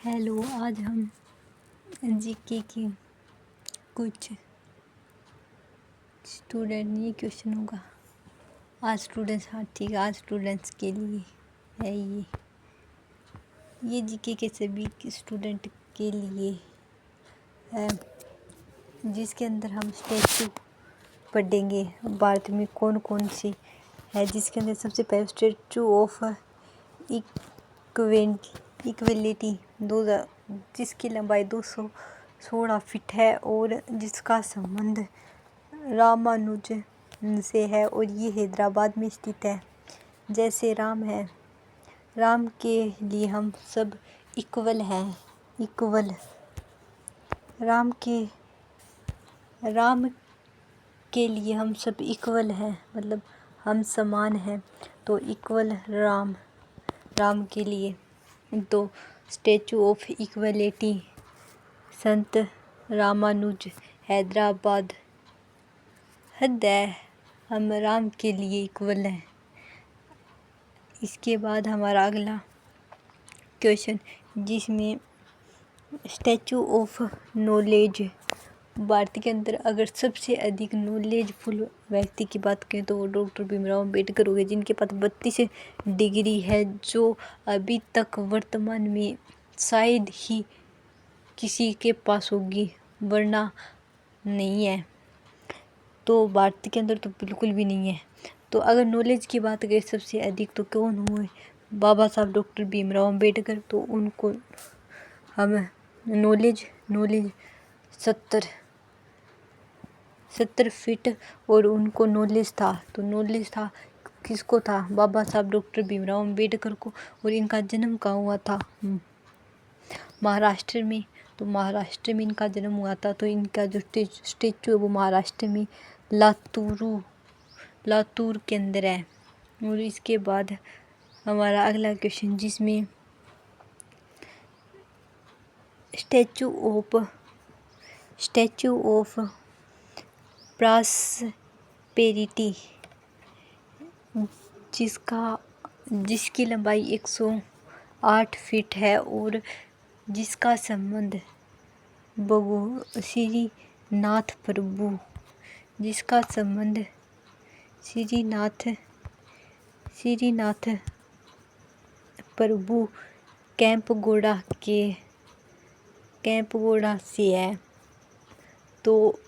Hello, आज हम GK की कुछ स्टूडेंट ये क्वेश्चन होगा। आज स्टूडेंट्स, हाँ ठीक है, आज स्टूडेंट्स के लिए है ये जीके के सभी स्टूडेंट के लिए है, जिसके अंदर हम स्टैचू पढ़ेंगे। भारत में कौन कौन सी है, जिसके अंदर सबसे पहले स्टैचू ऑफ इक्वेलिटी 2000, जिसकी लंबाई 216 फीट है और जिसका संबंध रामानुज से है और ये हैदराबाद में स्थित है। जैसे राम है, राम के लिए हम सब इक्वल हैं, इक्वल राम के लिए हम सब इक्वल हैं, मतलब हम समान हैं, तो इक्वल राम के लिए। तो स्टैचू ऑफ इक्वलिटी संत रामानुज, हैदराबाद। हद है, हम राम के लिए इक्वल हैं। इसके बाद हमारा अगला क्वेश्चन, जिसमें स्टैचू ऑफ नॉलेज, भारत के अंदर अगर सबसे अधिक नॉलेजफुल व्यक्ति की बात करें तो वो डॉक्टर भीमराव अम्बेडकर हो गए, जिनके पास 32 डिग्री है, जो अभी तक वर्तमान में शायद ही किसी के पास होगी, वरना नहीं है। तो भारत के अंदर तो बिल्कुल भी नहीं है। तो अगर नॉलेज की बात करें सबसे अधिक तो कौन हुए, बाबा साहब डॉक्टर भीमराव अम्बेडकर। तो उनको हम नॉलेज 70 फीट और उनको नॉलेज था, तो नॉलेज था किसको था, बाबा साहब डॉक्टर भीमराव अम्बेडकर को। और इनका जन्म कहाँ हुआ था, महाराष्ट्र में। तो महाराष्ट्र में इनका जन्म हुआ था। तो इनका जो स्टेचू है वो महाराष्ट्र में लातूर के अंदर है। और इसके बाद हमारा अगला क्वेश्चन, जिसमें स्टैचू ऑफ प्रॉस्पेरिटी, जिसकी लंबाई 108 फीट है और जिसका संबंध श्रीनाथ प्रभु कैंपगोड़ा से है। तो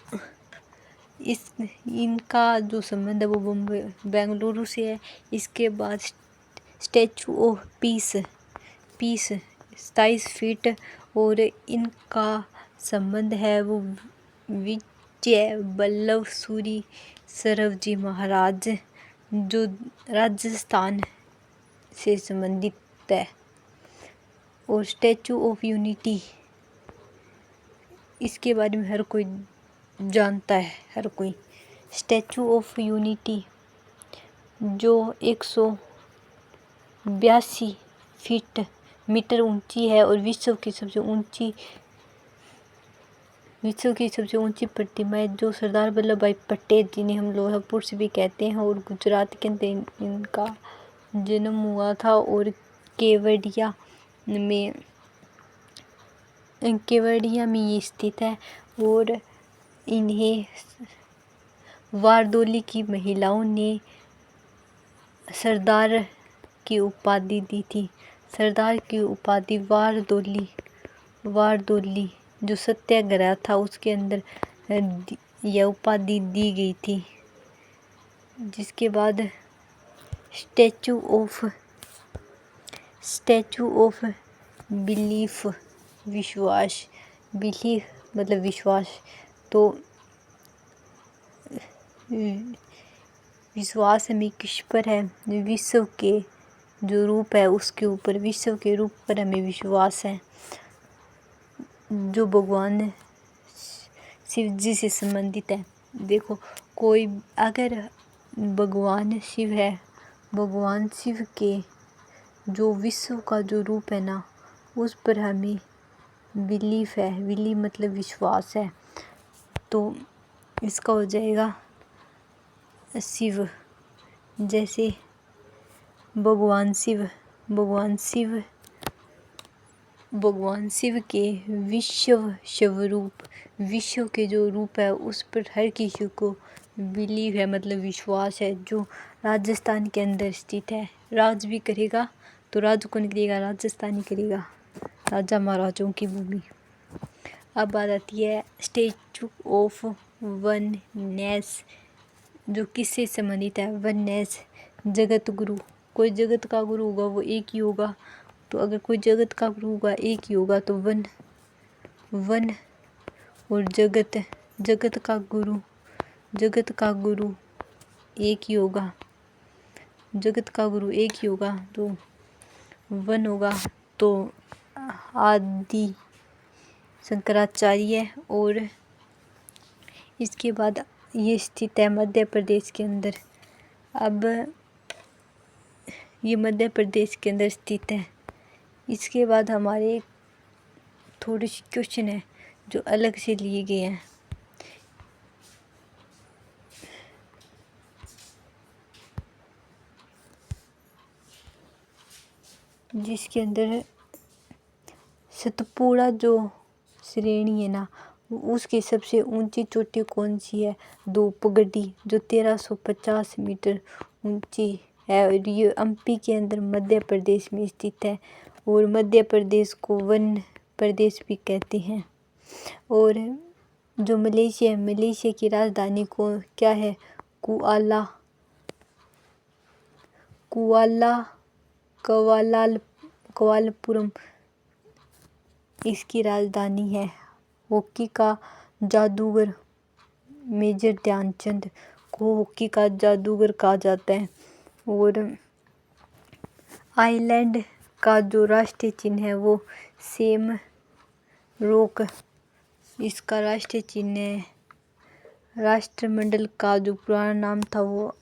इनका जो संबंध है वो बेंगलुरु से है। इसके बाद स्टैचू ऑफ पीस 27 फीट और इनका संबंध है वो विजय वल्लभ सूरी सरोजी महाराज, जो राजस्थान से संबंधित है। और स्टैचू ऑफ यूनिटी, इसके बारे में हर कोई जानता है, हर कोई। स्टैचू ऑफ यूनिटी जो 182 मीटर ऊंची है और विश्व की सबसे ऊंची प्रतिमा है, जो सरदार वल्लभ भाई पटेल, जिन्हें हम लोहा पुरुष भी कहते हैं, और गुजरात के अंदर इनका जन्म हुआ था। और केवड़िया में ये स्थित है। और इन्हें वारदोली की महिलाओं ने सरदार की उपाधि दी थी। सरदार की उपाधि वारदोली जो सत्याग्रह था उसके अंदर यह उपाधि दी गई थी। जिसके बाद स्टैचू ऑफ बिलीफ, विश्वास मतलब विश्वास। तो विश्वास हमें किस पर है, विश्व के जो रूप है उसके ऊपर, विश्व के रूप पर हमें विश्वास है, जो भगवान शिव जी से संबंधित है। देखो, कोई अगर भगवान शिव है, भगवान शिव के जो विश्व का जो रूप है ना, उस पर हमें बिलीफ है। बिलीफ मतलब विश्वास है। तो इसका हो जाएगा शिव। जैसे भगवान शिव भगवान शिव के विश्व के जो रूप है उस पर हर किसी को बिलीव है, मतलब विश्वास है, जो राजस्थान के अंदर स्थित है। राज भी करेगा तो राज कौन करेगा? राजस्थान ही करेगा, राजा महाराजाओं की भूमि। अब बात आती है स्टैचू ऑफ वननेस, जो किससे संबंधित है? वननेस, जगत गुरु। कोई जगत का गुरु होगा वो एक ही होगा, तो अगर कोई जगत का गुरु होगा एक ही होगा तो वन और जगत का गुरु एक ही होगा, जगत का गुरु एक ही होगा तो वन होगा, तो आदि शंकराचार्य। और इसके बाद ये स्थित है मध्य प्रदेश के अंदर। अब ये मध्य प्रदेश के अंदर स्थित है। इसके बाद हमारे थोड़े से क्वेश्चन है जो अलग से लिए गए हैं, जिसके अंदर सतपुड़ा जो श्रेणी है ना, उसकी सबसे ऊंची चोटी कौन सी है? धूपगढ़ी, जो 1350 मीटर ऊंची है, और ये एमपी के अंदर मध्य प्रदेश में स्थित है, और मध्य प्रदेश को वन प्रदेश भी कहते हैं। और जो मलेशिया की राजधानी को क्या है? कुआलालंपुरम इसकी राजधानी है। हॉकी का जादूगर मेजर ध्यानचंद को हॉकी का जादूगर कहा जाता है। और आइलैंड का जो राष्ट्रीय चिन्ह है वो सेम रॉक इसका राष्ट्रीय चिन्ह है। राष्ट्रमंडल का जो पुराना नाम था वो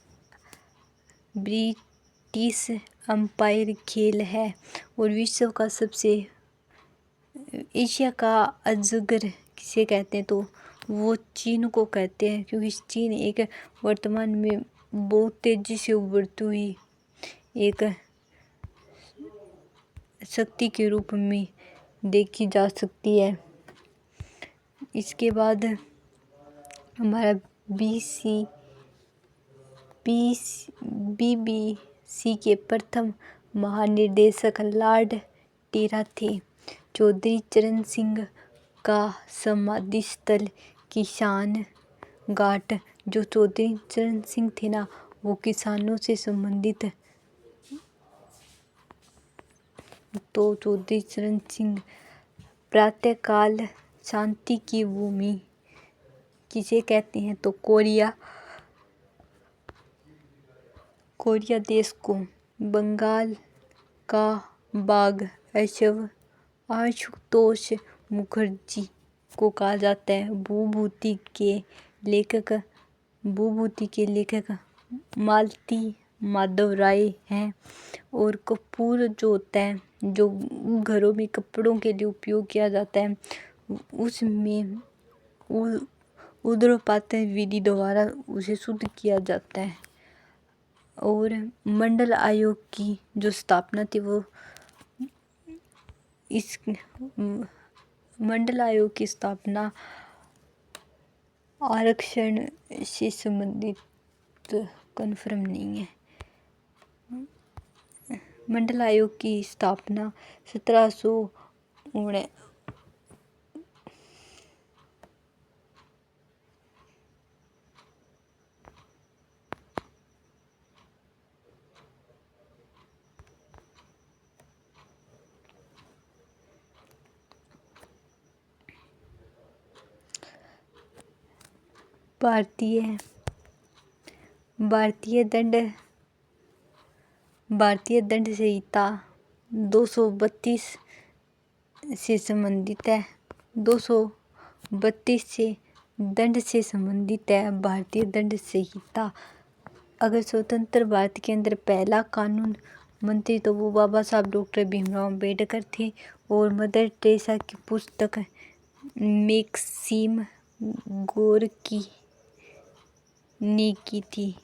ब्रिटिश एम्पायर खेल है। और विश्व का सबसे एशिया का अजगर किसे कहते हैं? तो वो चीन को कहते हैं, क्योंकि चीन एक वर्तमान में बहुत तेजी से उभरती हुई एक शक्ति के रूप में देखी जा सकती है। इसके बाद हमारा BBC के प्रथम महानिदेशक लॉर्ड टेरा थे। चौधरी चरण सिंह का समाधि स्थल किसान घाट, जो चौधरी चरण सिंह थे ना वो किसानों से संबंधित, तो चौधरी चरण सिंह। प्रातःकाल शांति की भूमि किसे कहते हैं? तो कोरिया देश को। बंगाल का बाघ आशुतोष मुखर्जी को कहा जाता है। भूभूति के लेखक मालती माधव राय हैं। और कपूर जो होता है, जो घरों में कपड़ों के लिए उपयोग किया जाता है, उसमें ऊर्ध्वपात विधि द्वारा उसे शुद्ध किया जाता है। और मंडल आयोग की जो स्थापना थी वो इस मंडल आयोग की स्थापना आरक्षण से संबंधित कन्फर्म नहीं है। मंडल आयोग की स्थापना 1719 भारतीय दंड संहिता 232 से संबंधित है। 232 से दंड से संबंधित है भारतीय दंड संहिता। अगर स्वतंत्र भारत के अंदर पहला कानून मंत्री तो वो बाबा साहब डॉक्टर भीमराव अम्बेडकर थे। और मदर टेरेसा की पुस्तक मैक्सिम गोर्की ने की थी।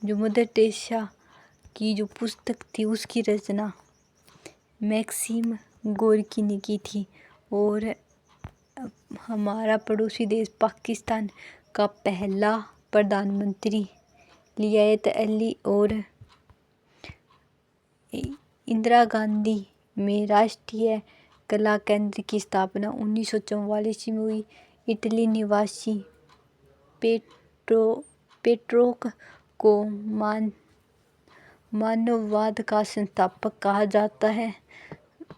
जो मदर टेरेसा की जो पुस्तक थी उसकी रचना मैक्सिम गोरकी ने की थी। और हमारा पड़ोसी देश पाकिस्तान का पहला प्रधानमंत्री लियाकत अली और इंदिरा गांधी में राष्ट्रीय कला केंद्र की स्थापना 1944 में हुई। इटली निवासी पेट्रोक को मानववाद का संस्थापक कहा जाता है।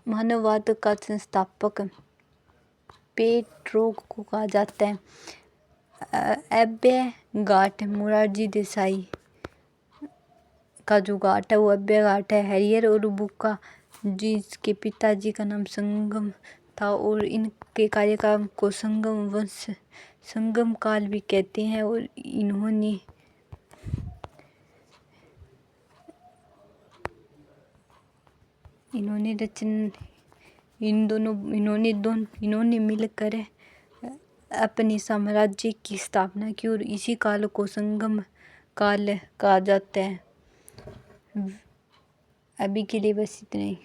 मानववाद का संस्थापक पेट्रोक को कहा जाता है। अभय घाट मोरारजी देसाई का जो घाट है वो अभय घाट है। हरिहर और बुक्का जिसके पिताजी का नाम संगम था और इनके कार्यकाल को संगम वंश संगम काल भी कहते हैं। और इन्होंने मिलकर अपने साम्राज्य की स्थापना की और इसी काल को संगम काल कहा जाता है। अभी के लिए बस इतना ही।